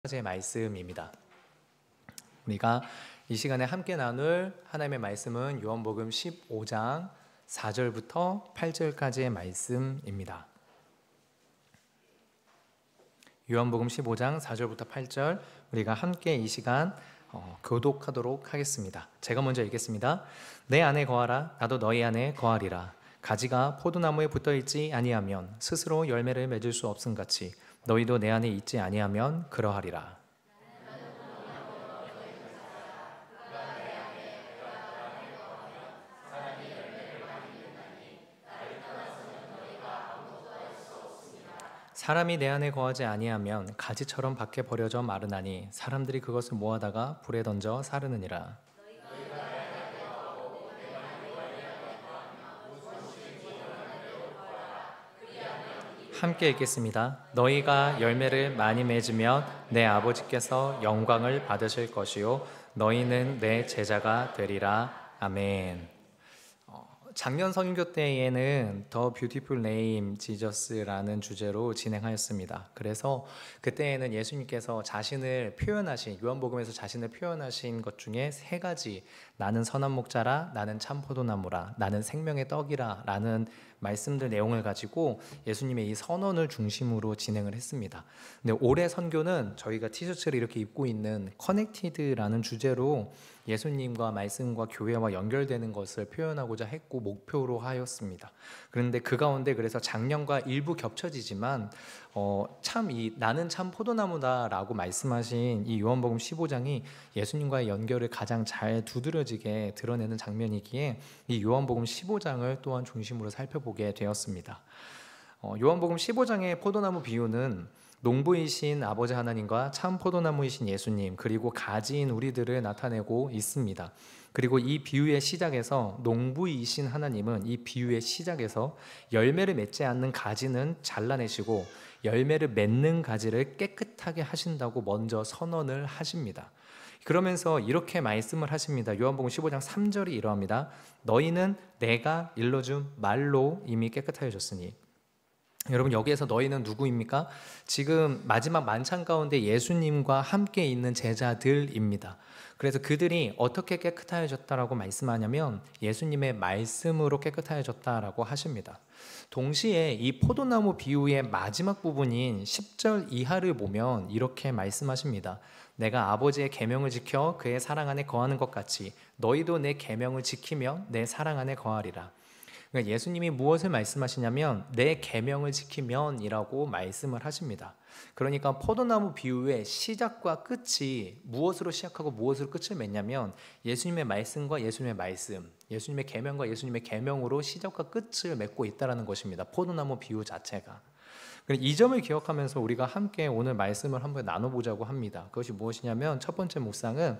제 말씀입니다. 우리가 이 시간에 함께 나눌 하나님의 말씀은 요한복음 15장 4절부터 8절까지의 말씀입니다. 요한복음 15장 4절부터 8절 우리가 함께 이 시간 교독하도록 하겠습니다. 제가 먼저 읽겠습니다. 내 안에 거하라 나도 너희 안에 거하리라. 가지가 포도나무에 붙어있지 아니하면 스스로 열매를 맺을 수 없음같이 너희도 내 안에 있지 아니하면 그러하리라. 사람이 내 안에 거하지 아니하면 가지처럼 밖에 버려져 마르나니 사람들이 그것을 모아다가 불에 던져 사르느니라. 함께 읽겠습니다. 너희가 열매를 많이 맺으면 내 아버지께서 영광을 받으실 것이요 너희는 내 제자가 되리라. 아멘. 작년 선교 때에는 더 뷰티풀 네임 지저스라는 주제로 진행하였습니다. 그래서 그때에는 예수님께서 자신을 표현하신, 요한복음에서 자신을 표현하신 것 중에 세 가지, 나는 선한 목자라, 나는 참 포도나무라, 나는 생명의 떡이라 라는 말씀들 내용을 가지고 예수님의 이 선언을 중심으로 진행을 했습니다. 근데 올해 선교는 저희가 티셔츠를 이렇게 입고 있는 커넥티드라는 주제로 예수님과 말씀과 교회와 연결되는 것을 표현하고자 했고 목표로 하였습니다. 그런데 그 가운데 그래서 작년과 일부 겹쳐지지만 참 이 나는 참 포도나무다라고 말씀하신 이 요한복음 15장이 예수님과의 연결을 가장 잘 두드러지게 드러내는 장면이기에 이 요한복음 15장을 또한 중심으로 살펴보게 되었습니다. 요한복음 15장의 포도나무 비유는 농부이신 아버지 하나님과 참 포도나무이신 예수님 그리고 가지인 우리들을 나타내고 있습니다. 그리고 이 비유의 시작에서 농부이신 하나님은 이 비유의 시작에서 열매를 맺지 않는 가지는 잘라내시고 열매를 맺는 가지를 깨끗하게 하신다고 먼저 선언을 하십니다. 그러면서 이렇게 말씀을 하십니다. 요한복음 15장 3절이 이러합니다. 너희는 내가 일러준 말로 이미 깨끗하여졌으니. 여러분 여기에서 너희는 누구입니까? 지금 마지막 만찬 가운데 예수님과 함께 있는 제자들입니다. 그래서 그들이 어떻게 깨끗하여졌다라고 말씀하냐면 예수님의 말씀으로 깨끗하여졌다라고 하십니다. 동시에 이 포도나무 비유의 마지막 부분인 10절 이하를 보면 이렇게 말씀하십니다. 내가 아버지의 계명을 지켜 그의 사랑 안에 거하는 것 같이 너희도 내 계명을 지키며 내 사랑 안에 거하리라. 그러니까 예수님이 무엇을 말씀하시냐면 내 계명을 지키면이라고 말씀을 하십니다. 그러니까 포도나무 비유의 시작과 끝이 무엇으로 시작하고 무엇으로 끝을 맺냐면 예수님의 말씀과 예수님의 말씀, 예수님의 계명과 예수님의 계명으로 시작과 끝을 맺고 있다는 것입니다. 포도나무 비유 자체가. 이 점을 기억하면서 우리가 함께 오늘 말씀을 한번 나눠보자고 합니다. 그것이 무엇이냐면 첫 번째 묵상은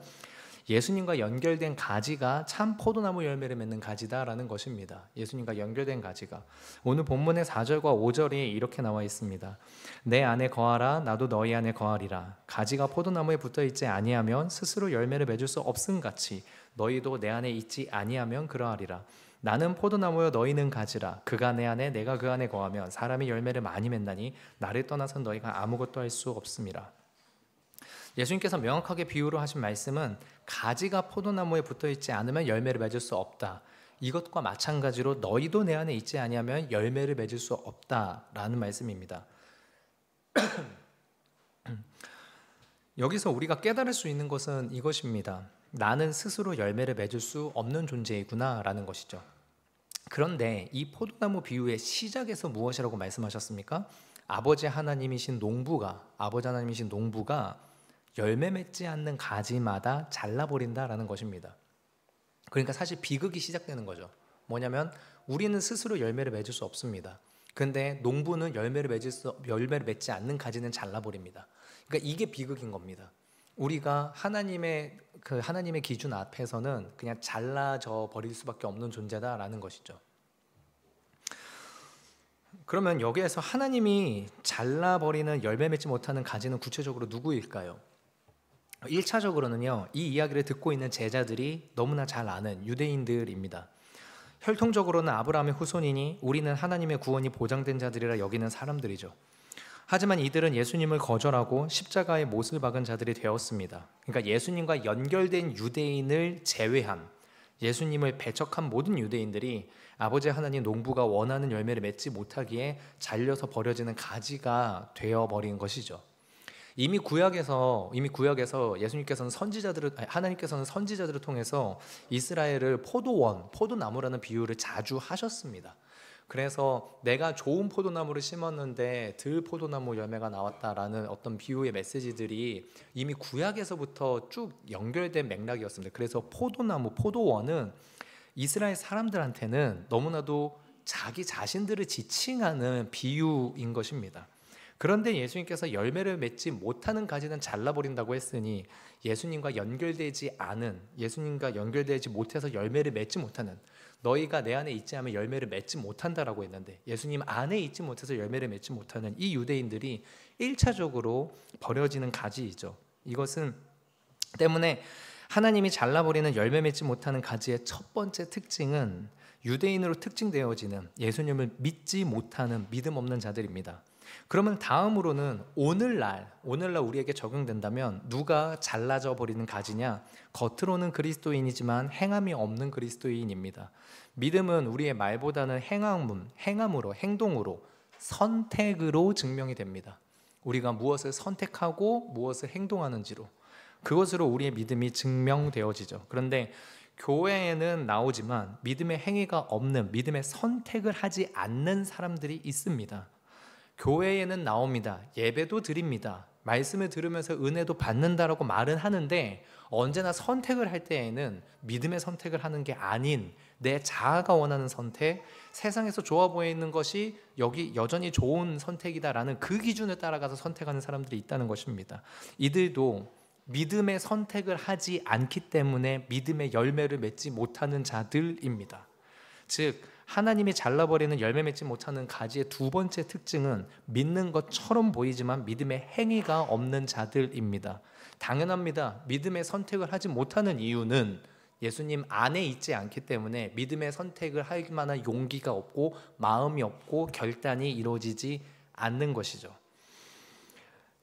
예수님과 연결된 가지가 참 포도나무 열매를 맺는 가지다라는 것입니다. 예수님과 연결된 가지가 오늘 본문의 4절과 5절이 이렇게 나와 있습니다. 내 안에 거하라 나도 너희 안에 거하리라. 가지가 포도나무에 붙어있지 아니하면 스스로 열매를 맺을 수 없음같이 너희도 내 안에 있지 아니하면 그러하리라. 나는 포도나무여 너희는 가지라. 그가 내 안에 내가 그 안에 거하면 사람이 열매를 많이 맺나니 나를 떠나선 너희가 아무것도 할 수 없음이라. 예수님께서 명확하게 비유로 하신 말씀은 가지가 포도나무에 붙어있지 않으면 열매를 맺을 수 없다. 이것과 마찬가지로 너희도 내 안에 있지 아니하면 열매를 맺을 수 없다라는 말씀입니다. 여기서 우리가 깨달을 수 있는 것은 이것입니다. 나는 스스로 열매를 맺을 수 없는 존재이구나 라는 것이죠. 그런데 이 포도나무 비유의 시작에서 무엇이라고 말씀하셨습니까? 아버지 하나님이신 농부가 열매 맺지 않는 가지마다 잘라버린다라는 것입니다. 그러니까 사실 비극이 시작되는 거죠. 뭐냐면 우리는 스스로 열매를 맺을 수 없습니다. 근데 농부는 열매를 맺지 않는 가지는 잘라버립니다. 그러니까 이게 비극인 겁니다. 우리가 하나님의 기준 앞에서는 그냥 잘라져 버릴 수밖에 없는 존재다라는 것이죠. 그러면 여기에서 하나님이 잘라버리는 열매 맺지 못하는 가지는 구체적으로 누구일까요? 1차적으로는요, 이 이야기를 듣고 있는 제자들이 너무나 잘 아는 유대인들입니다. 혈통적으로는 아브라함의 후손이니 우리는 하나님의 구원이 보장된 자들이라 여기는 사람들이죠. 하지만 이들은 예수님을 거절하고 십자가에 못을 박은 자들이 되었습니다. 그러니까 예수님과 연결된 유대인을 제외한, 예수님을 배척한 모든 유대인들이 아버지 하나님 농부가 원하는 열매를 맺지 못하기에 잘려서 버려지는 가지가 되어버린 것이죠. 이미 구약에서 예수님께서는 하나님께서는 선지자들을 통해서 이스라엘을 포도나무라는 비유를 자주 하셨습니다. 그래서 내가 좋은 포도나무를 심었는데 들 포도나무 열매가 나왔다라는 어떤 비유의 메시지들이 이미 구약에서부터 쭉 연결된 맥락이었습니다. 그래서 포도원은 이스라엘 사람들한테는 너무나도 자기 자신들을 지칭하는 비유인 것입니다. 그런데 예수님께서 열매를 맺지 못하는 가지는 잘라버린다고 했으니 예수님과 연결되지 못해서 열매를 맺지 못하는, 너희가 내 안에 있지 않으면 열매를 맺지 못한다라고 했는데 예수님 안에 있지 못해서 열매를 맺지 못하는 이 유대인들이 1차적으로 버려지는 가지이죠. 이것은 때문에 하나님이 잘라버리는 열매 맺지 못하는 가지의 첫 번째 특징은 유대인으로 특징되어지는 예수님을 믿지 못하는 믿음 없는 자들입니다. 그러면 다음으로는 오늘날 우리에게 적용된다면 누가 잘라져 버리는 가지냐? 겉으로는 그리스도인이지만 행함이 없는 그리스도인입니다. 믿음은 우리의 말보다는 행함으로, 행동으로, 선택으로 증명이 됩니다. 우리가 무엇을 선택하고 무엇을 행동하는지로, 그것으로 우리의 믿음이 증명되어지죠. 그런데 교회에는 나오지만 믿음의 행위가 없는, 믿음의 선택을 하지 않는 사람들이 있습니다. 교회에는 나옵니다. 예배도 드립니다. 말씀을 들으면서 은혜도 받는다라고 말은 하는데 언제나 선택을 할 때에는 믿음의 선택을 하는 게 아닌 내 자아가 원하는 선택, 세상에서 좋아 보이는 것이 여기 여전히 좋은 선택이다라는 그 기준을 따라가서 선택하는 사람들이 있다는 것입니다. 이들도 믿음의 선택을 하지 않기 때문에 믿음의 열매를 맺지 못하는 자들입니다. 즉 하나님이 잘라버리는 열매 맺지 못하는 가지의 두 번째 특징은 믿는 것처럼 보이지만 믿음의 행위가 없는 자들입니다. 당연합니다. 믿음의 선택을 하지 못하는 이유는 예수님 안에 있지 않기 때문에 믿음의 선택을 할 만한 용기가 없고 마음이 없고 결단이 이루어지지 않는 것이죠.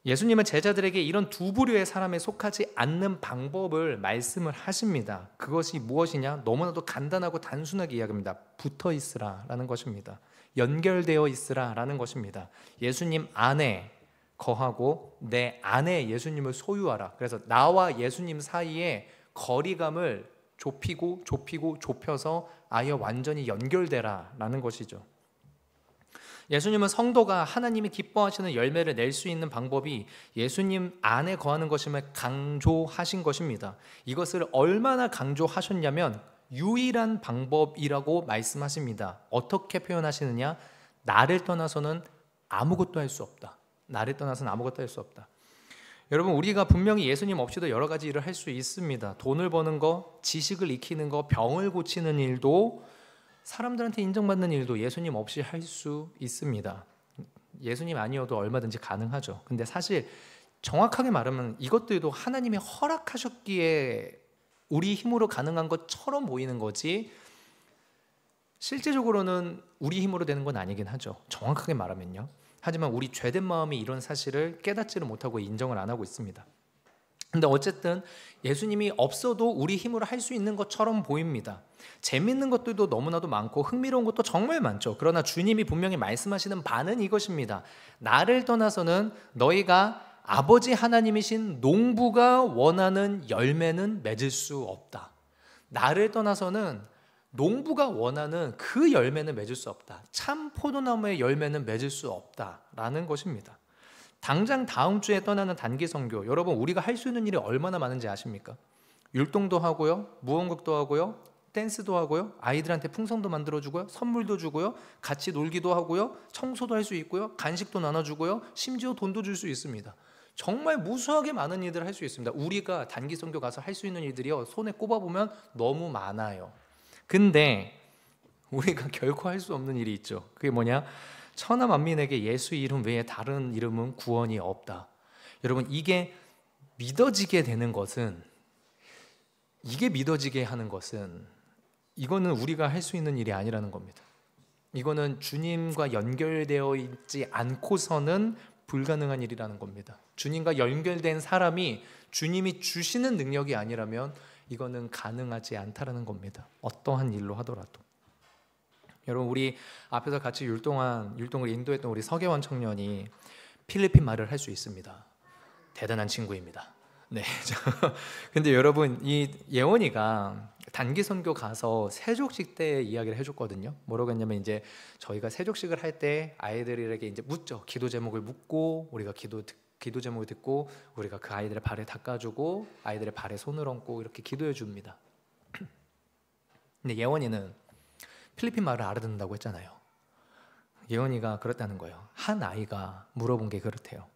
예수님은 제자들에게 이런 두 부류의 사람에 속하지 않는 방법을 말씀을 하십니다. 그것이 무엇이냐? 너무나도 간단하고 단순하게 이야기합니다. 붙어 있으라라는 것입니다. 연결되어 있으라라는 것입니다. 예수님 안에 거하고 내 안에 예수님을 소유하라. 그래서 나와 예수님 사이에 거리감을 좁혀서 아예 완전히 연결되라라는 것이죠. 예수님은 성도가 하나님이 기뻐하시는 열매를 낼 수 있는 방법이 예수님 안에 거하는 것임을 강조하신 것입니다. 이것을 얼마나 강조하셨냐면 유일한 방법이라고 말씀하십니다. 어떻게 표현하시느냐? 나를 떠나서는 아무것도 할 수 없다. 나를 떠나서는 아무것도 할 수 없다. 여러분, 우리가 분명히 예수님 없이도 여러 가지 일을 할 수 있습니다. 돈을 버는 거, 지식을 익히는 거, 병을 고치는 일도, 사람들한테 인정받는 일도 예수님 없이 할 수 있습니다. 예수님 아니어도 얼마든지 가능하죠. 근데 사실 정확하게 말하면 이것들도 하나님이 허락하셨기에 우리 힘으로 가능한 것처럼 보이는 거지 실제적으로는 우리 힘으로 되는 건 아니긴 하죠. 정확하게 말하면요. 하지만 우리 죄된 마음이 이런 사실을 깨닫지를 못하고 인정을 안 하고 있습니다. 근데 어쨌든 예수님이 없어도 우리 힘으로 할 수 있는 것처럼 보입니다. 재밌는 것들도 너무나도 많고 흥미로운 것도 정말 많죠. 그러나 주님이 분명히 말씀하시는 바는 이것입니다. 나를 떠나서는 너희가 아버지 하나님이신 농부가 원하는 열매는 맺을 수 없다. 나를 떠나서는 농부가 원하는 그 열매는 맺을 수 없다. 참 포도나무의 열매는 맺을 수 없다라는 것입니다. 당장 다음 주에 떠나는 단기 선교, 여러분 우리가 할 수 있는 일이 얼마나 많은지 아십니까? 율동도 하고요, 무언극도 하고요, 댄스도 하고요, 아이들한테 풍선도 만들어주고요, 선물도 주고요, 같이 놀기도 하고요, 청소도 할 수 있고요, 간식도 나눠주고요, 심지어 돈도 줄 수 있습니다. 정말 무수하게 많은 일들을 할 수 있습니다. 우리가 단기 선교 가서 할 수 있는 일들이요, 손에 꼽아보면 너무 많아요. 근데 우리가 결코 할 수 없는 일이 있죠. 그게 뭐냐? 천하 만민에게 예수 이름 외에 다른 이름은 구원이 없다. 여러분, 이게 믿어지게 하는 것은, 이거는 우리가 할 수 있는 일이 아니라는 겁니다. 이거는 주님과 연결되어 있지 않고서는 불가능한 일이라는 겁니다. 주님과 연결된 사람이 주님이 주시는 능력이 아니라면 이거는 가능하지 않다라는 겁니다. 어떠한 일로 하더라도. 여러분, 우리 앞에서 같이 율동을 인도했던 우리 서계원 청년이 필리핀 말을 할 수 있습니다. 대단한 친구입니다. 네. 근데 여러분, 이 예원이가 단기 선교 가서 세족식 때 이야기를 해줬거든요. 뭐라고 했냐면, 이제 저희가 세족식을 할 때 아이들에게 이제 묻죠. 기도 제목을 묻고, 우리가 기도 제목을 듣고, 우리가 그 아이들의 발에 닦아주고, 아이들의 발에 손을 얹고 이렇게 기도해 줍니다. 근데 예원이는 필리핀 말을 알아듣는다고 했잖아요. 예원이가 그렇다는 거예요. 한 아이가 물어본 게 그렇대요.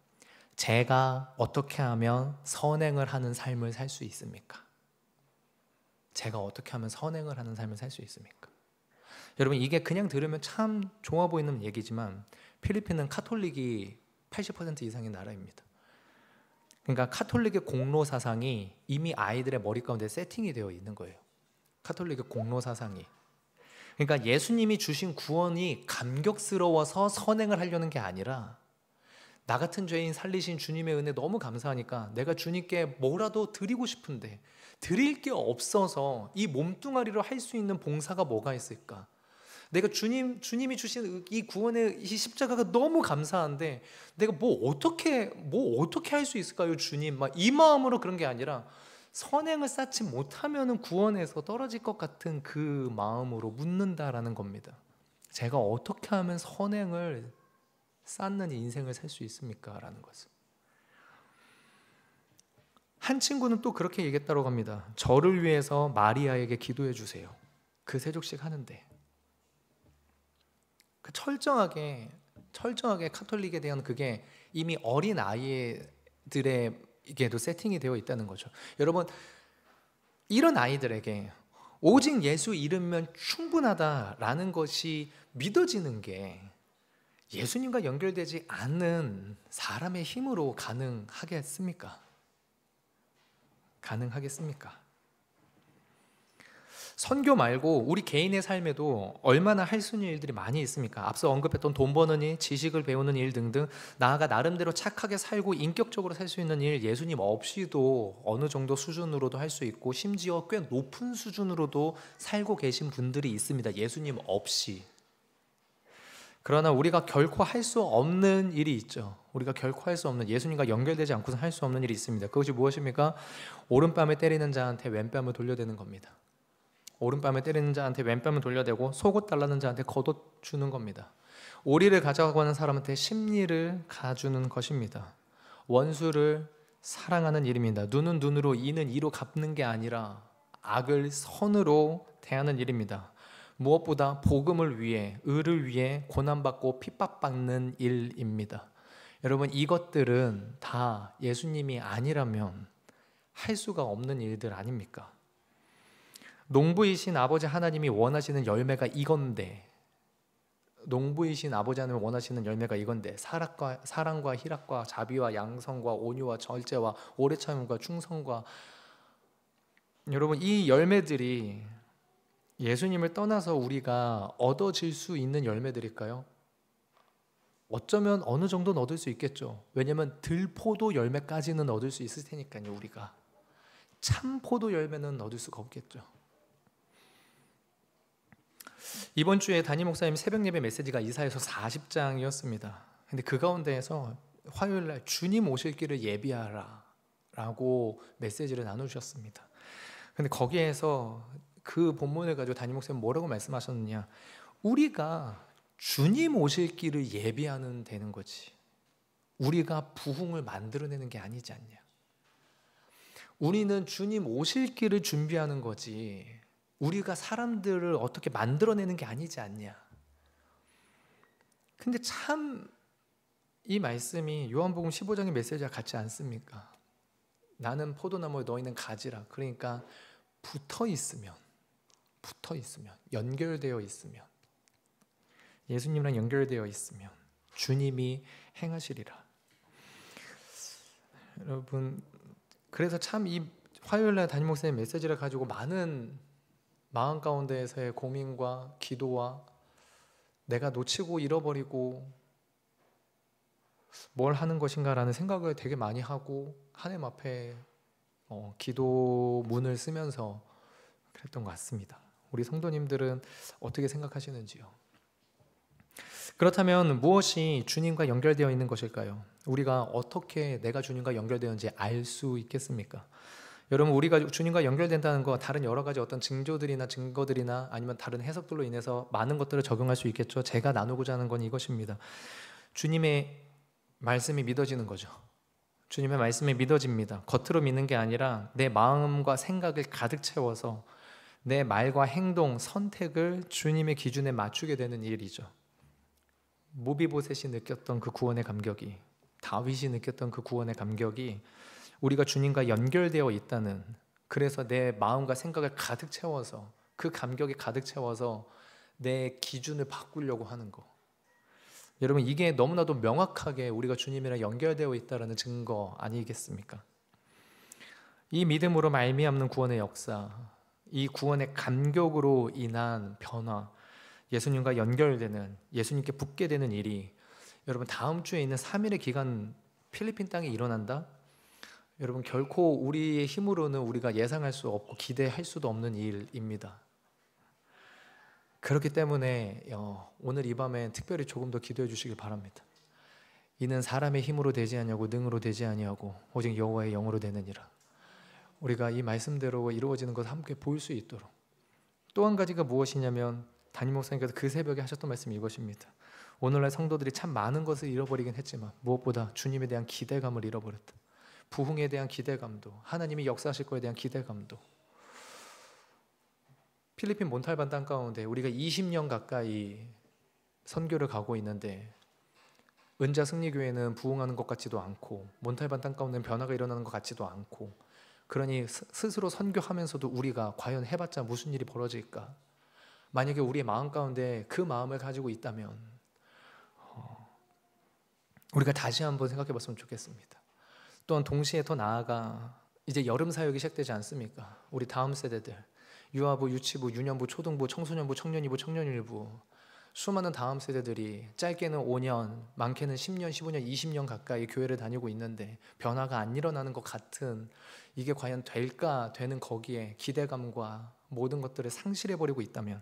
제가 어떻게 하면 선행을 하는 삶을 살 수 있습니까? 제가 어떻게 하면 선행을 하는 삶을 살 수 있습니까? 여러분, 이게 그냥 들으면 참 좋아 보이는 얘기지만 필리핀은 카톨릭이 80% 이상의 나라입니다. 그러니까 카톨릭의 공로 사상이 이미 아이들의 머리 가운데 세팅이 되어 있는 거예요. 카톨릭의 공로 사상이. 그러니까 예수님이 주신 구원이 감격스러워서 선행을 하려는 게 아니라, 나 같은 죄인 살리신 주님의 은혜 너무 감사하니까 내가 주님께 뭐라도 드리고 싶은데 드릴 게 없어서 이 몸뚱아리로 할 수 있는 봉사가 뭐가 있을까? 내가 주님이 주신 이 구원의 이 십자가가 너무 감사한데 내가 뭐 어떻게 할 수 있을까요, 주님? 막 이 마음으로 그런 게 아니라, 선행을 쌓지 못하면 구원에서 떨어질 것 같은 그 마음으로 묻는다라는 겁니다. 제가 어떻게 하면 선행을 쌓는 인생을 살 수 있습니까? 라는 것을. 한 친구는 또 그렇게 얘기했다고 합니다. 저를 위해서 마리아에게 기도해 주세요. 그 세족식 하는데. 철저하게 카톨릭에 대한 그게 이미 어린 아이들에게도 세팅이 되어 있다는 거죠. 여러분, 이런 아이들에게 오직 예수 이름면 충분하다라는 것이 믿어지는 게 예수님과 연결되지 않는 사람의 힘으로 가능하겠습니까? 선교 말고 우리 개인의 삶에도 얼마나 할 수 있는 일들이 많이 있습니까? 앞서 언급했던 돈 버는 일, 지식을 배우는 일 등등, 나아가 나름대로 착하게 살고 인격적으로 살 수 있는 일, 예수님 없이도 어느 정도 수준으로도 할 수 있고, 심지어 꽤 높은 수준으로도 살고 계신 분들이 있습니다. 예수님 없이. 그러나 우리가 결코 할 수 없는 일이 있죠. 우리가 결코 할 수 없는, 예수님과 연결되지 않고서 할 수 없는 일이 있습니다. 그것이 무엇입니까? 오른뺨을 때리는 자한테 왼뺨을 돌려대는 겁니다. 오른뺨을 때리는 자한테 왼뺨을 돌려대고 속옷 달라는 자한테 겉옷 주는 겁니다. 오리를 가져가고 하는 사람한테 십리를 가주는 것입니다. 원수를 사랑하는 일입니다. 눈은 눈으로, 이는 이로 갚는 게 아니라 악을 선으로 대하는 일입니다. 무엇보다 복음을 위해, 의를 위해 고난받고 핍박받는 일입니다. 여러분, 이것들은 다 예수님이 아니라면 할 수가 없는 일들 아닙니까? 농부이신 아버지 하나님이 원하시는 열매가 이건데, 사랑과 희락과 자비와 양성과 온유와 절제와 오래 참음과 충성과, 여러분, 이 열매들이 예수님을 떠나서 우리가 얻어질 수 있는 열매들일까요? 어쩌면 어느 정도는 얻을 수 있겠죠. 왜냐하면 들포도 열매까지는 얻을 수 있을 테니까요. 우리가 참포도 열매는 얻을 수가 없겠죠. 이번 주에 담임 목사님 새벽 예배 메시지가 이사야서 40장이었습니다. 근데 그 가운데에서 화요일 날 주님 오실 길을 예비하라 라고 메시지를 나누셨습니다. 근데 거기에서 그 본문을 가지고 담임 목사님 뭐라고 말씀하셨느냐, 우리가 주님 오실 길을 예비하는 되는 거지, 우리가 부흥을 만들어내는 게 아니지 않냐. 우리는 주님 오실 길을 준비하는 거지, 우리가 사람들을 어떻게 만들어내는 게 아니지 않냐. 근데 참 이 말씀이 요한복음 15장의 메시지와 같지 않습니까? 나는 포도나무, 너희는 가지라. 그러니까 붙어 있으면, 연결되어 있으면, 예수님이랑 연결되어 있으면 주님이 행하시리라. 여러분, 그래서 참 이 화요일날 담임 목사님 메시지를 가지고 많은 마음 가운데에서의 고민과 기도와 내가 놓치고 잃어버리고 뭘 하는 것인가라는 생각을 되게 많이 하고 하나님 앞에 기도 문을 쓰면서 그랬던 것 같습니다. 우리 성도님들은 어떻게 생각하시는지요? 그렇다면 무엇이 주님과 연결되어 있는 것일까요? 우리가 어떻게 내가 주님과 연결되는지 알 수 있겠습니까? 여러분, 우리가 주님과 연결된다는 거 다른 여러 가지 어떤 징조들이나 증거들이나 아니면 다른 해석들로 인해서 많은 것들을 적용할 수 있겠죠. 제가 나누고자 하는 건 이것입니다. 주님의 말씀이 믿어지는 거죠. 주님의 말씀이 믿어집니다. 겉으로 믿는 게 아니라 내 마음과 생각을 가득 채워서 내 말과 행동, 선택을 주님의 기준에 맞추게 되는 일이죠. 모비보셋이 느꼈던 그 구원의 감격이, 다윗이 느꼈던 그 구원의 감격이 우리가 주님과 연결되어 있다는, 그래서 내 마음과 생각을 가득 채워서 그 감격이 가득 채워서 내 기준을 바꾸려고 하는 거. 여러분, 이게 너무나도 명확하게 우리가 주님이랑 연결되어 있다는 증거 아니겠습니까? 이 믿음으로 말미암는 구원의 역사, 이 구원의 감격으로 인한 변화, 예수님과 연결되는, 예수님께 붙게 되는 일이 여러분 다음 주에 있는 3일의 기간 필리핀 땅에 일어난다? 여러분, 결코 우리의 힘으로는 우리가 예상할 수 없고 기대할 수도 없는 일입니다. 그렇기 때문에 오늘 이 밤에 특별히 조금 더 기도해 주시길 바랍니다. 이는 사람의 힘으로 되지 아니하고 능으로 되지 아니하고 오직 여호와의 영으로 되느니라. 우리가 이 말씀대로 이루어지는 것을 함께 볼 수 있도록. 또 한 가지가 무엇이냐면 담임 목사님께서 그 새벽에 하셨던 말씀이 이것입니다. 오늘날 성도들이 참 많은 것을 잃어버리긴 했지만 무엇보다 주님에 대한 기대감을 잃어버렸다. 부흥에 대한 기대감도, 하나님이 역사하실 거에 대한 기대감도. 필리핀 몬탈반 땅 가운데 우리가 20년 가까이 선교를 가고 있는데 은자 승리교회는 부흥하는 것 같지도 않고 몬탈반 땅 가운데는 변화가 일어나는 것 같지도 않고, 그러니 스스로 선교하면서도 우리가 과연 해봤자 무슨 일이 벌어질까? 만약에 우리의 마음 가운데 그 마음을 가지고 있다면 우리가 다시 한번 생각해 봤으면 좋겠습니다. 또한 동시에 더 나아가 이제 여름 사역이 시작되지 않습니까? 우리 다음 세대들, 유아부, 유치부, 유년부, 초등부, 청소년부, 청년이부, 청년일부, 수많은 다음 세대들이 짧게는 5년, 많게는 10년, 15년, 20년 가까이 교회를 다니고 있는데 변화가 안 일어나는 것 같은, 이게 과연 될까 되는 거기에 기대감과 모든 것들을 상실해버리고 있다면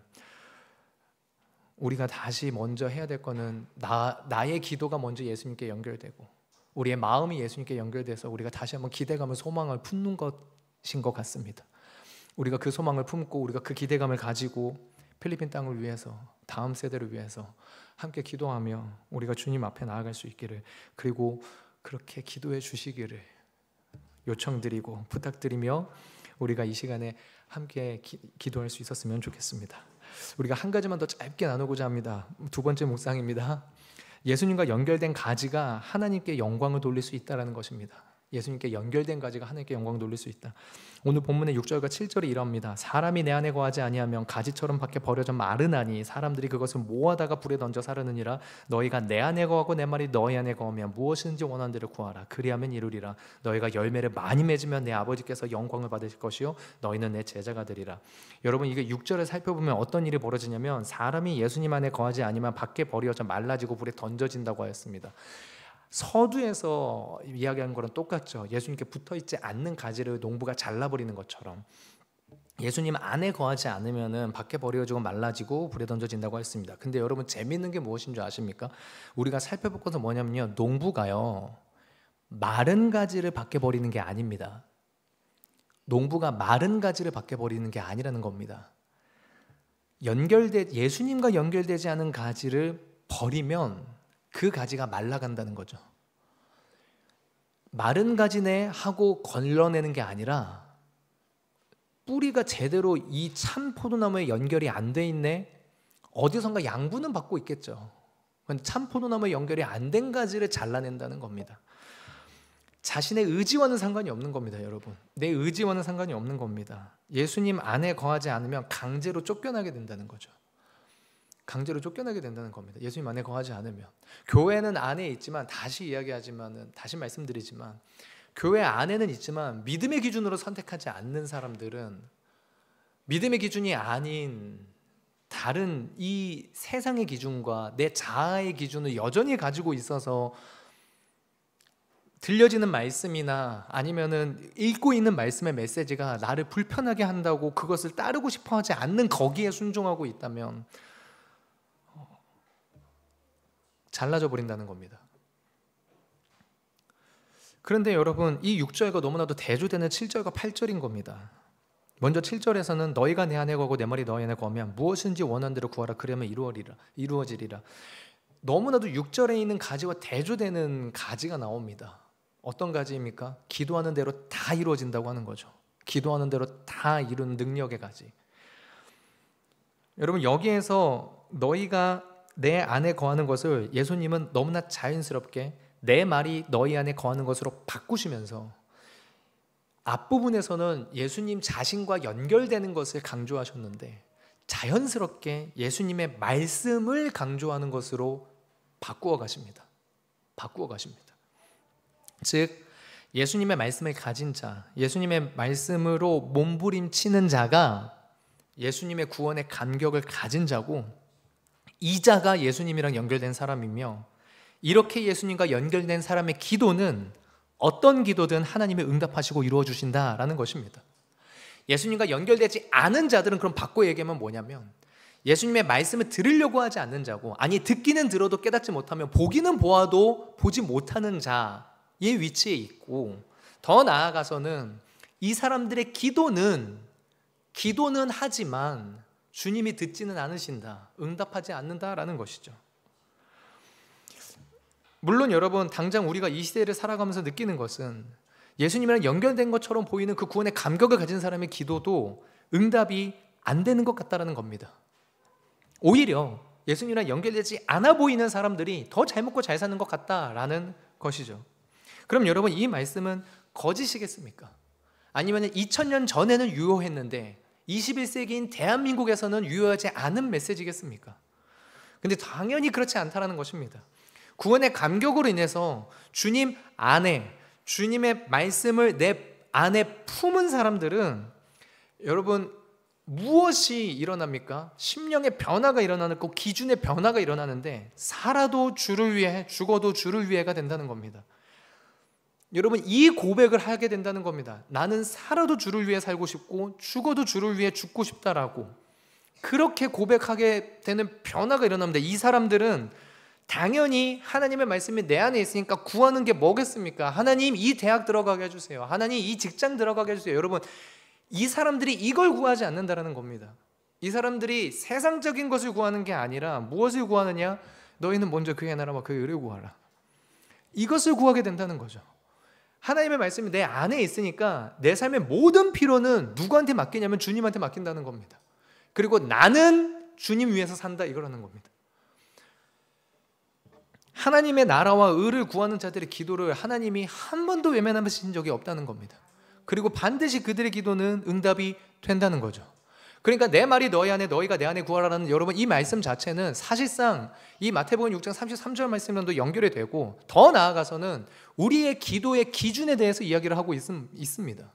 우리가 다시 먼저 해야 될 거는 나의 기도가 먼저 예수님께 연결되고 우리의 마음이 예수님께 연결돼서 우리가 다시 한번 기대감을, 소망을 품는 것인 것 같습니다. 우리가 그 소망을 품고 우리가 그 기대감을 가지고 필리핀 땅을 위해서, 다음 세대를 위해서 함께 기도하며 우리가 주님 앞에 나아갈 수 있기를, 그리고 그렇게 기도해 주시기를 요청드리고 부탁드리며 우리가 이 시간에 함께 기도할 수 있었으면 좋겠습니다. 우리가 한 가지만 더 짧게 나누고자 합니다. 두 번째 묵상입니다. 예수님과 연결된 가지가 하나님께 영광을 돌릴 수 있다는 것입니다. 예수님께 연결된 가지가 하나님께 영광을 돌릴 수 있다. 오늘 본문의 6절과 7절이 이럽니다. 사람이 내 안에 거하지 아니하면 가지처럼 밖에 버려져 마르나니 사람들이 그것을 모아다가 불에 던져 사르느니라. 너희가 내 안에 거하고 내 말이 너희 안에 거하면 무엇이든지 원하는 대로 구하라. 그리하면 이루리라. 너희가 열매를 많이 맺으면 내 아버지께서 영광을 받으실 것이요 너희는 내 제자가 되리라. 여러분, 이게 6절을 살펴보면 어떤 일이 벌어지냐면 사람이 예수님 안에 거하지 아니면 밖에 버려져 말라지고 불에 던져진다고 하였습니다. 서두에서 이야기한 거랑 똑같죠. 예수님께 붙어있지 않는 가지를 농부가 잘라버리는 것처럼 예수님 안에 거하지 않으면 밖에 버려지고 말라지고 불에 던져진다고 했습니다. 근데 여러분, 재미있는 게 무엇인 줄 아십니까? 우리가 살펴볼 것은 뭐냐면요, 농부가요 마른 가지를 밖에 버리는 게 아닙니다. 농부가 마른 가지를 밖에 버리는 게 아니라는 겁니다. 예수님과 연결되지 않은 가지를 버리면 그 가지가 말라간다는 거죠. 마른 가지네 하고 걸러내는 게 아니라 뿌리가 제대로 이 참 포도나무에 연결이 안 돼 있네, 어디선가 양분은 받고 있겠죠. 참 포도나무에 연결이 안 된 가지를 잘라낸다는 겁니다. 자신의 의지와는 상관이 없는 겁니다. 여러분, 내 의지와는 상관이 없는 겁니다. 예수님 안에 거하지 않으면 강제로 쫓겨나게 된다는 거죠. 강제로 쫓겨나게 된다는 겁니다. 예수님 안에 거하지 않으면. 교회는 안에 있지만, 다시 말씀드리지만 교회 안에는 있지만 믿음의 기준으로 선택하지 않는 사람들은 믿음의 기준이 아닌 다른 이 세상의 기준과 내 자아의 기준을 여전히 가지고 있어서 들려지는 말씀이나 아니면은 읽고 있는 말씀의 메시지가 나를 불편하게 한다고 그것을 따르고 싶어 하지 않는 거기에 순종하고 있다면 잘라져 버린다는 겁니다. 그런데 여러분, 이 6절과 너무나도 대조되는 7절과 8절인 겁니다. 먼저 7절에서는 너희가 내 안에 거하고 내 말이 너희 안에 거하면 무엇인지 원하는 대로 구하라 그러면 이루어지리라. 너무나도 6절에 있는 가지와 대조되는 가지가 나옵니다. 어떤 가지입니까? 기도하는 대로 다 이루어진다고 하는 거죠. 기도하는 대로 다 이루는 능력의 가지. 여러분, 여기에서 너희가 내 안에 거하는 것을 예수님은 너무나 자연스럽게 내 말이 너희 안에 거하는 것으로 바꾸시면서 앞부분에서는 예수님 자신과 연결되는 것을 강조하셨는데 자연스럽게 예수님의 말씀을 강조하는 것으로 바꾸어 가십니다. 즉 예수님의 말씀을 가진 자, 예수님의 말씀으로 몸부림치는 자가 예수님의 구원의 감격을 가진 자고, 이 자가 예수님이랑 연결된 사람이며, 이렇게 예수님과 연결된 사람의 기도는 어떤 기도든 하나님이 응답하시고 이루어 주신다라는 것입니다. 예수님과 연결되지 않은 자들은 그럼 바꿔 얘기하면 뭐냐면, 예수님의 말씀을 들으려고 하지 않는 자고, 아니 듣기는 들어도 깨닫지 못하면 보기는 보아도 보지 못하는 자의 위치에 있고, 더 나아가서는 이 사람들의 기도는 하지만 주님이 듣지는 않으신다, 응답하지 않는다라는 것이죠. 물론 여러분, 당장 우리가 이 시대를 살아가면서 느끼는 것은 예수님이랑 연결된 것처럼 보이는 그 구원의 감격을 가진 사람의 기도도 응답이 안 되는 것 같다는 겁니다. 오히려 예수님이랑 연결되지 않아 보이는 사람들이 더 잘 먹고 잘 사는 것 같다라는 것이죠. 그럼 여러분, 이 말씀은 거짓이겠습니까? 아니면 2000년 전에는 유효했는데 21세기인 대한민국에서는 유효하지 않은 메시지겠습니까? 근데 당연히 그렇지 않다는 것입니다. 구원의 감격으로 인해서 주님 안에, 주님의 말씀을 내 안에 품은 사람들은 여러분, 무엇이 일어납니까? 심령의 변화가 일어나고 기준의 변화가 일어나는데, 살아도 주를 위해, 죽어도 주를 위해가 된다는 겁니다. 여러분, 이 고백을 하게 된다는 겁니다. 나는 살아도 주를 위해 살고 싶고 죽어도 주를 위해 죽고 싶다라고, 그렇게 고백하게 되는 변화가 일어납니다. 이 사람들은 당연히 하나님의 말씀이 내 안에 있으니까 구하는 게 뭐겠습니까? 하나님, 이 대학 들어가게 해주세요. 하나님, 이 직장 들어가게 해주세요. 여러분, 이 사람들이 이걸 구하지 않는다는 겁니다. 이 사람들이 세상적인 것을 구하는 게 아니라 무엇을 구하느냐? 너희는 먼저 그의 나라와 그의 의를 구하라. 이것을 구하게 된다는 거죠. 하나님의 말씀이 내 안에 있으니까 내 삶의 모든 필요는 누구한테 맡기냐면 주님한테 맡긴다는 겁니다. 그리고 나는 주님 위해서 산다, 이거라는 겁니다. 하나님의 나라와 의를 구하는 자들의 기도를 하나님이 한 번도 외면하신 적이 없다는 겁니다. 그리고 반드시 그들의 기도는 응답이 된다는 거죠. 그러니까 내 말이 너희 안에, 너희가 내 안에 구하라는, 여러분, 이 말씀 자체는 사실상 이 마태복음 6장 33절 말씀과도 연결이 되고, 더 나아가서는 우리의 기도의 기준에 대해서 이야기를 하고 있습니다.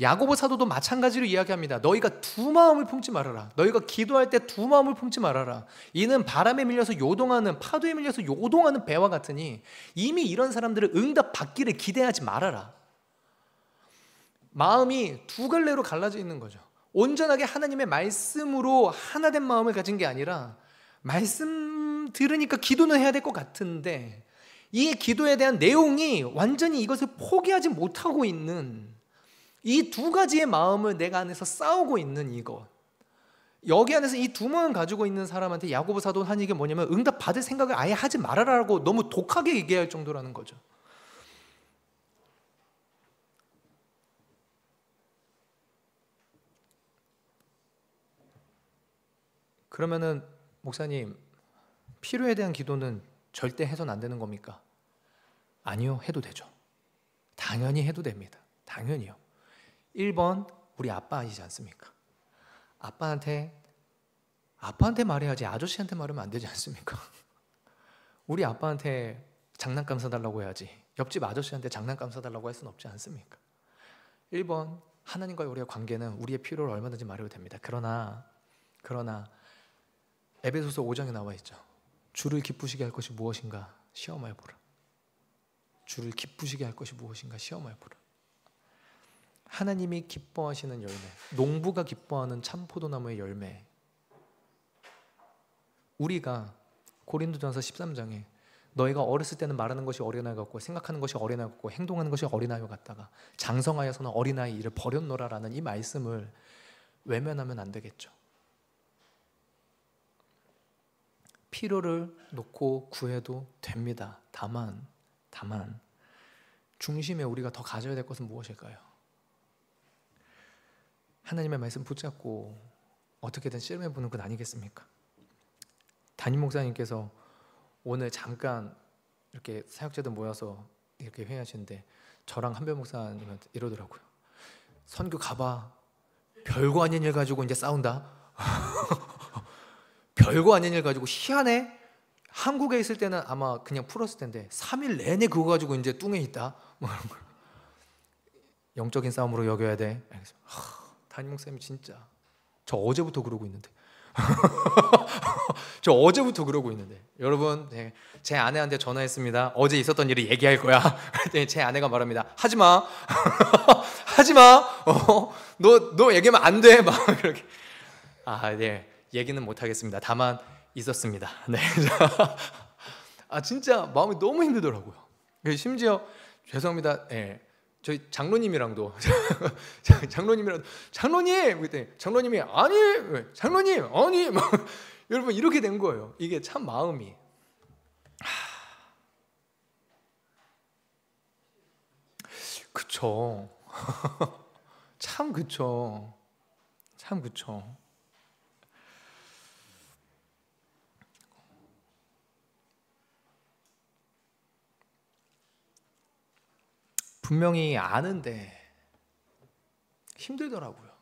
야고보 사도도 마찬가지로 이야기합니다. 너희가 두 마음을 품지 말아라. 너희가 기도할 때 두 마음을 품지 말아라. 이는 바람에 밀려서 요동하는, 파도에 밀려서 요동하는 배와 같으니 이미 이런 사람들은 응답 받기를 기대하지 말아라. 마음이 두 갈래로 갈라져 있는 거죠. 온전하게 하나님의 말씀으로 하나된 마음을 가진 게 아니라, 말씀 들으니까 기도는 해야 될 것 같은데 이 기도에 대한 내용이 완전히 이것을 포기하지 못하고 있는 이 두 가지의 마음을 내가 안에서 싸우고 있는 이것, 여기 안에서 이 두 마음 가지고 있는 사람한테 야고보 사도는 한 얘기가 뭐냐면, 응답 받을 생각을 아예 하지 말아라라고 너무 독하게 얘기할 정도라는 거죠. 그러면은 목사님, 필요에 대한 기도는 절대 해서는 안 되는 겁니까? 아니요, 해도 되죠. 당연히 해도 됩니다. 당연히요. 1번, 우리 아빠이지 않습니까? 아빠한테 말해야지 아저씨한테 말하면 안 되지 않습니까? 우리 아빠한테 장난감 사달라고 해야지 옆집 아저씨한테 장난감 사달라고 할 수는 없지 않습니까? 1번, 하나님과의 우리의 관계는 우리의 필요를 얼마든지 말해도 됩니다. 그러나 에베소서 5장에 나와 있죠. 주를 기쁘시게 할 것이 무엇인가 시험하여 보라. 주를 기쁘시게 할 것이 무엇인가 시험하여 보라. 하나님이 기뻐하시는 열매, 농부가 기뻐하는 참 포도나무의 열매. 우리가 고린도전서 13장에 너희가 어렸을 때는 말하는 것이 어린아이 같고 생각하는 것이 어린아이 같고 행동하는 것이 어린아이 같다가 장성하여서는 어린아이 일을 버렸노라라는 이 말씀을 외면하면 안 되겠죠. 필요를 놓고 구해도 됩니다. 다만 중심에 우리가 더 가져야 될 것은 무엇일까요? 하나님의 말씀 붙잡고 어떻게든 씨름해 보는 것 아니겠습니까? 담임 목사님께서 오늘 잠깐 이렇게 사역자들 모여서 이렇게 회의하시는데 저랑 한별 목사님한테 이러더라고요. 선교 가봐. 별거 아닌 일 가지고 이제 싸운다. 별거 아닌 일 가지고 희한해. 한국에 있을 때는 아마 그냥 풀었을 텐데 3일 내내 그거 가지고 이제 뚱에 있다. 뭐 그런 걸. 영적인 싸움으로 여겨야 돼. 담임 목사님 진짜 저 어제부터 그러고 있는데 저 어제부터 그러고 있는데 여러분, 네, 제 아내한테 전화했습니다. 어제 있었던 일을 얘기할 거야. 그랬더니 제 아내가 말합니다. 하지마. 하지마. 너 얘기하면 안 돼. 막 그렇게. 네, 얘기는 못 하겠습니다. 다만 있었습니다. 네. 진짜 마음이 너무 힘들더라고요. 심지어 죄송합니다. 네, 저희 장로님이랑도 장로님 그때 장로님이 아니 장로님 아니 막 여러분 이렇게 된 거예요. 이게 참 마음이 그쵸. 참 그쵸. 참 그쵸. 분명히 아는데 힘들더라고요.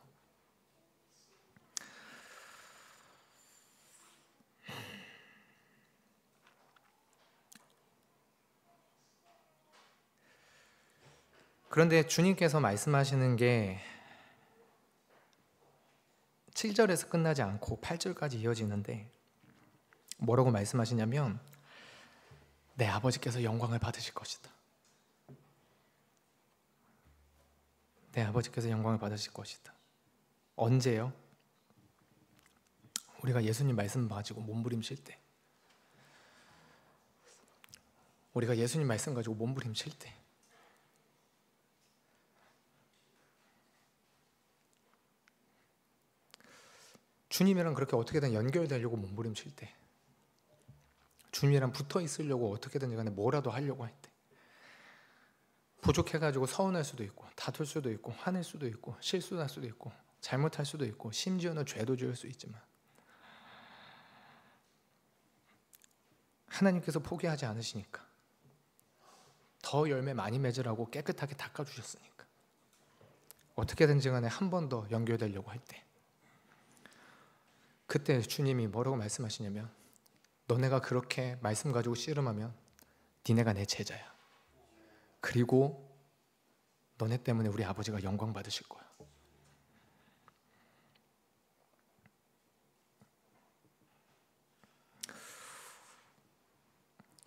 그런데 주님께서 말씀하시는 게 7절에서 끝나지 않고 8절까지 이어지는데 뭐라고 말씀하시냐면 내 아버지께서 영광을 받으실 것이다. 내 아버지께서 영광을 받으실 것이다. 언제요? 우리가 예수님 말씀 가지고 몸부림칠 때, 우리가 예수님 말씀 가지고 몸부림칠 때, 주님이랑 그렇게 어떻게든 연결되려고 몸부림칠 때, 주님이랑 붙어 있으려고 어떻게든 간에 뭐라도 하려고 할 때, 부족해가지고 서운할 수도 있고 다툴 수도 있고 화낼 수도 있고 실수할 수도 있고 잘못할 수도 있고 심지어는 죄도 지을 수 있지만 하나님께서 포기하지 않으시니까 더 열매 많이 맺으라고 깨끗하게 닦아주셨으니까 어떻게든지 간에 한 번 더 연결되려고 할 때 그때 주님이 뭐라고 말씀하시냐면 너네가 그렇게 말씀 가지고 씨름하면 니네가 내 제자야. 그리고 너네 때문에 우리 아버지가 영광 받으실 거야.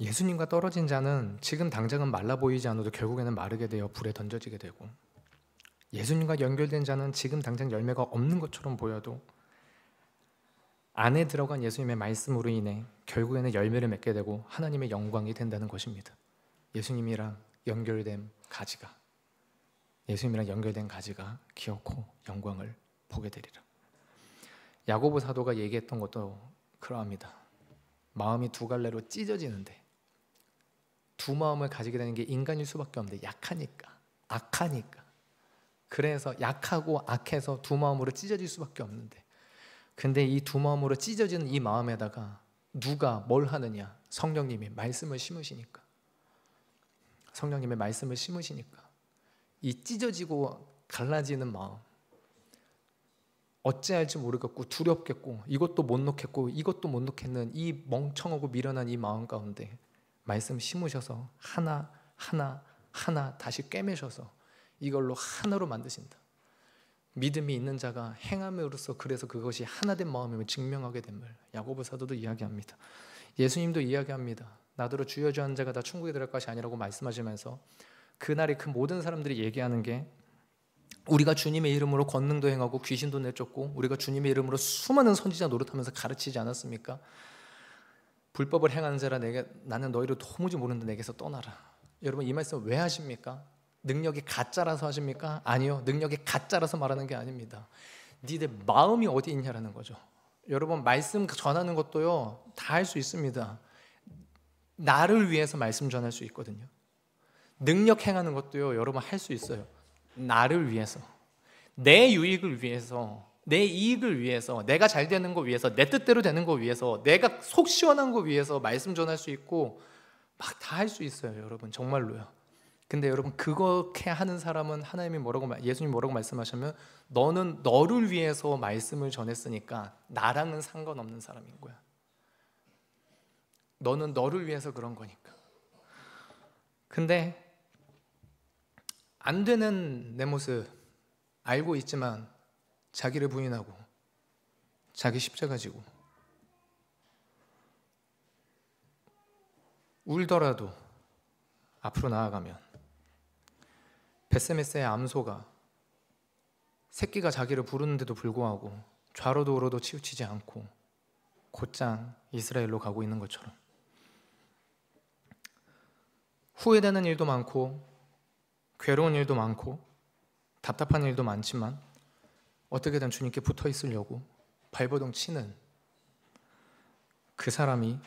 예수님과 떨어진 자는 지금 당장은 말라 보이지 않아도 결국에는 마르게 되어 불에 던져지게 되고 예수님과 연결된 자는 지금 당장 열매가 없는 것처럼 보여도 안에 들어간 예수님의 말씀으로 인해 결국에는 열매를 맺게 되고 하나님의 영광이 된다는 것입니다. 예수님이랑 연결된 가지가 기어코 영광을 보게 되리라. 야고보 사도가 얘기했던 것도 그러합니다. 마음이 두 갈래로 찢어지는데 두 마음을 가지게 되는 게 인간일 수밖에 없는데 약하니까 악하니까 그래서 약하고 악해서 두 마음으로 찢어질 수밖에 없는데 근데 이 두 마음으로 찢어지는 이 마음에다가 누가 뭘 하느냐? 성령님이 말씀을 심으시니까 이 찢어지고 갈라지는 마음 어찌할지 모르겠고 두렵겠고 이것도 못 놓겠고 이것도 못 놓겠는 이 멍청하고 미련한 이 마음 가운데 말씀 심으셔서 하나 다시 꿰매셔서 이걸로 하나로 만드신다. 믿음이 있는 자가 행함으로써 그래서 그것이 하나된 마음임을 증명하게 됨을 야고보 사도도 이야기합니다. 예수님도 이야기합니다. 나더러 주여 주여 하는 자가 다 천국에 들어갈 것이 아니라고 말씀하시면서 그날에 그 모든 사람들이 얘기하는 게 우리가 주님의 이름으로 권능도 행하고 귀신도 내쫓고 우리가 주님의 이름으로 수많은 선지자 노릇하면서 가르치지 않았습니까? 불법을 행하는 자라 나는 너희를 도무지 모르는데 내게서 떠나라. 여러분 이 말씀 왜 하십니까? 능력이 가짜라서 하십니까? 아니요, 능력이 가짜라서 말하는 게 아닙니다. 니들 마음이 어디 있냐라는 거죠. 여러분 말씀 전하는 것도요 다 할 수 있습니다. 나를 위해서 말씀 전할 수 있거든요. 능력 행하는 것도요 여러분 할 수 있어요. 나를 위해서, 내 유익을 위해서, 내 이익을 위해서, 내가 잘 되는 거 위해서, 내 뜻대로 되는 거 위해서, 내가 속 시원한 거 위해서 말씀 전할 수 있고 막 다 할 수 있어요. 여러분 정말로요. 근데 여러분 그렇게 하는 사람은 하나님이 예수님 뭐라고 말씀하시면 너는 너를 위해서 말씀을 전했으니까 나랑은 상관없는 사람인 거야. 너는 너를 위해서 그런 거니까. 근데 안 되는 내 모습 알고 있지만 자기를 부인하고 자기 십자가 지고 울더라도 앞으로 나아가면 벳세메스의 암소가 새끼가 자기를 부르는데도 불구하고 좌로도 우로도 치우치지 않고 곧장 이스라엘로 가고 있는 것처럼 후회되는 일도 많고 괴로운 일도 많고 답답한 일도 많지만 어떻게든 주님께 붙어 있으려고 발버둥 치는 그 사람이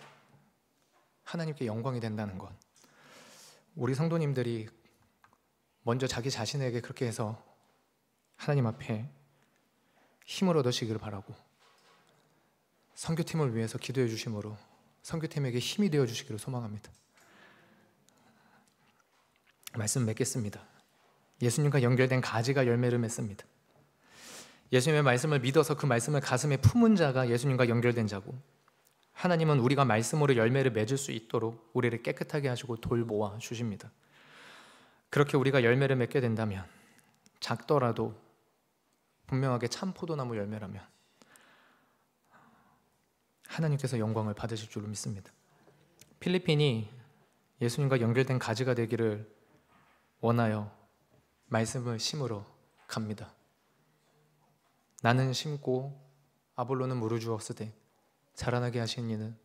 하나님께 영광이 된다는 것, 우리 성도님들이 먼저 자기 자신에게 그렇게 해서 하나님 앞에 힘을 얻으시기를 바라고 선교팀을 위해서 기도해 주심으로 선교팀에게 힘이 되어 주시기를 소망합니다. 말씀 맺겠습니다. 예수님과 연결된 가지가 열매를 맺습니다. 예수님의 말씀을 믿어서 그 말씀을 가슴에 품은 자가 예수님과 연결된 자고, 하나님은 우리가 말씀으로 열매를 맺을 수 있도록 우리를 깨끗하게 하시고 돌보아 주십니다. 그렇게 우리가 열매를 맺게 된다면, 작더라도 분명하게 참 포도나무 열매라면 하나님께서 영광을 받으실 줄로 믿습니다. 필리핀이 예수님과 연결된 가지가 되기를 원하여 말씀을 심으러 갑니다. 나는 심고 아볼로는 물을 주었으되 자라나게 하신 이는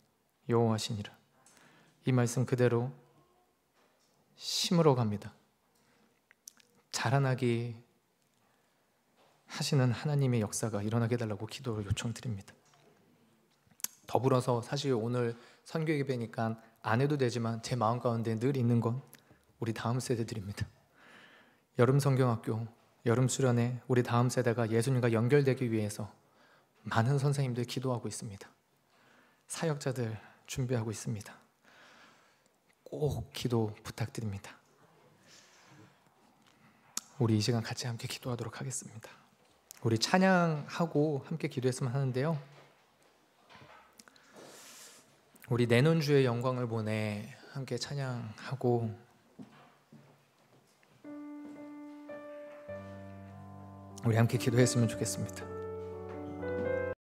여호와시니라. 이 말씀 그대로 심으러 갑니다. 자라나게 하시는 하나님의 역사가 일어나게 해달라고 기도를 요청드립니다. 더불어서 사실 오늘 선교 예배니까 안 해도 되지만 제 마음 가운데 늘 있는 건 우리 다음 세대들입니다. 여름 성경학교, 여름 수련회 우리 다음 세대가 예수님과 연결되기 위해서 많은 선생님들 기도하고 있습니다. 사역자들 준비하고 있습니다. 꼭 기도 부탁드립니다. 우리 이 시간 같이 함께 기도하도록 하겠습니다. 우리 찬양하고 함께 기도했으면 하는데요, 우리 내놓은 주의 영광을 보내 함께 찬양하고 우리 함께 기도했으면 좋겠습니다.